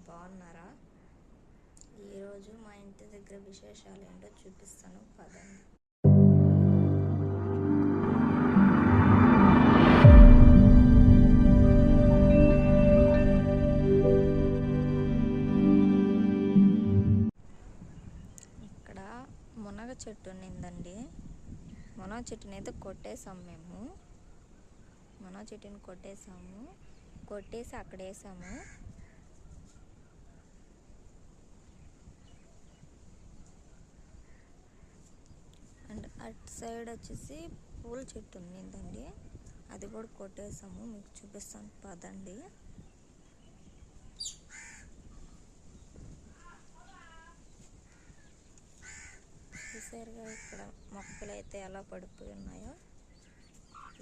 బాగున్నారా? ఈరోజు మా ఇంటి దగ్గర విశేషాలు ఏంటో చూపిస్తాను పదండి. ఇక్కడ మునగ చెట్టు ఉన్నిందండి. మునగ చెట్టుని అయితే కొట్టేసాము మేము. మునగ చెట్టుని కొట్టేసి అక్కడ వేసాము. అండ్ అటు సైడ్ వచ్చేసి పూల చెట్టు ఉన్నిందండి, అది కూడా కొట్టేసాము. మీకు చూపిస్తాను పదండి. చూసారుగా ఇక్కడ మొక్కలు అయితే ఎలా పడిపోయి ఉన్నాయో.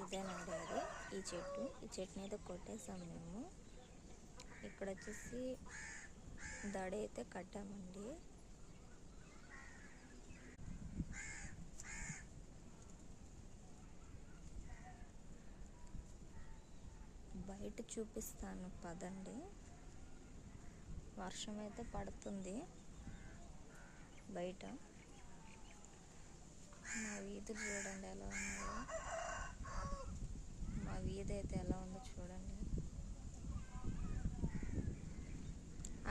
ఇదేనండి అది ఈ చెట్టుని అయితే కొట్టేసాము మేము. ఇక్కడ వచ్చేసి దడి అయితే కట్టామండి. బయట చూపిస్తాను పదండి. వర్షం అయితే పడుతుంది బయట. మా వీధులు చూడండి ఎలా ఉన్నాయో. మా వీధి అయితే ఎలా ఉందో చూడండి.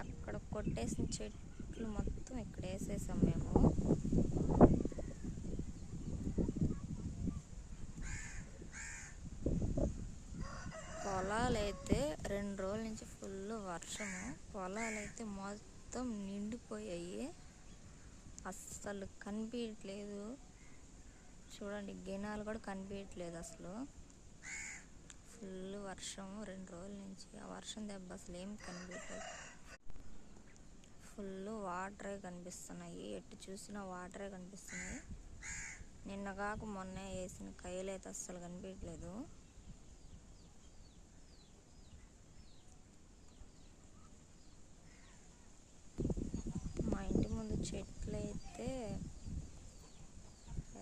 అక్కడ కొట్టేసిన చెట్లు మొత్తం ఇక్కడ వేసేసాం మేము. పొలాలు అయితే 2 రోజుల నుంచి ఫుల్ వర్షము. పొలాలు అయితే మొత్తం నిండిపోయాయి, అస్సలు కనిపించట్లేదు. చూడండి గినాలు కూడా కనిపించట్లేదు అసలు. ఫుల్ వర్షం 2 రోజుల నుంచి. ఆ వర్షం దెబ్బ అసలు ఏం కనిపించలేదు. ఫుల్ వాటరే కనిపిస్తున్నాయి, ఎటు చూసినా వాటరే కనిపిస్తున్నాయి. నిన్న కాక మొన్న వేసిన కయ్యలు అయితే అస్సలు కనిపించట్లేదు. మా ఇంటి ముందు చెట్లు అయితే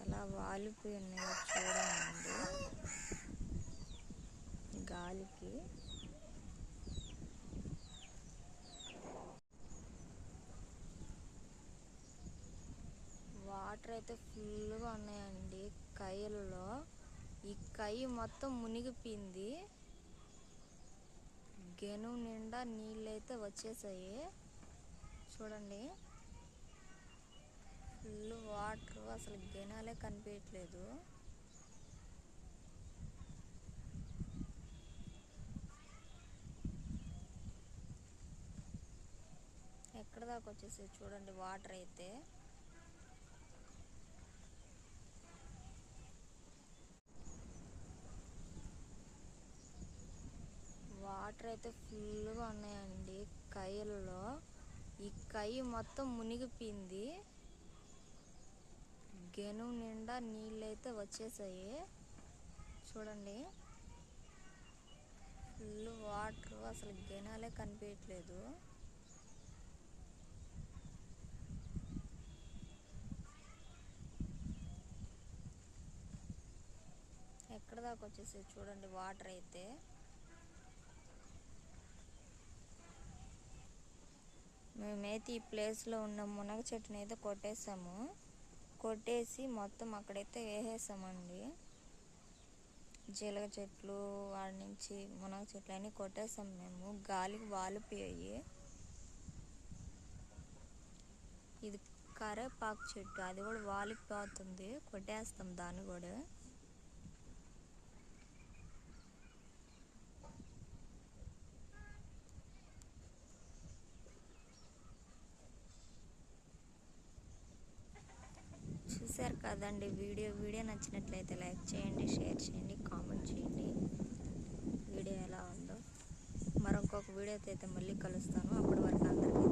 ఎలా వాలిపోయి ఉన్నాయో చూడండి గాలికి. వాటర్ అయితే ఫుల్గా ఉన్నాయండి కయ్యలలో. ఈ కయ్య మొత్తం మునిగిపోయింది. గెను నిండా నీళ్ళు అయితే వచ్చేసాయి చూడండి. ఫుల్ వాటర్, అసలు గెనాలే కనిపించట్లేదు. ఎక్కడ దాకా వచ్చేసి చూడండి వాటర్ అయితే. వాటర్ అయితే ఫుల్గా ఉన్నాయండి కయ్యలలో. ఈ కయ్య మొత్తం మునిగిపోయింది. గెను నిండా నీళ్ళు అయితే వచ్చేసాయి చూడండి. ఫుల్ వాటర్, అసలు గెనాలే కనిపించట్లేదు. ఎక్కడ దాకా వచ్చేసి చూడండి వాటర్ అయితే. మేమైతే ఈ ప్లేస్లో ఉన్న మునగ చెట్టుని అయితే కొట్టేసి మొత్తం అక్కడైతే వేసేసామండి. జీలగ చెట్లు వాడి నుంచి మునగ చెట్లు అన్నీ కొట్టేసాం మేము. గాలికి వాలిపోయాయి. ఇది కరేపాకు చెట్టు, అది కూడా వాలిపోతుంది. కొట్టేస్తాం దాన్ని కూడా. చూసారు కదండి వీడియో నచ్చినట్లయితే లైక్ చేయండి, షేర్ చేయండి, కామెంట్ చేయండి. వీడియో ఎలా ఉందో. మరొక వీడియోతో అయితే మళ్ళీ కలుస్తాను. అప్పటి వరకు అందరికీ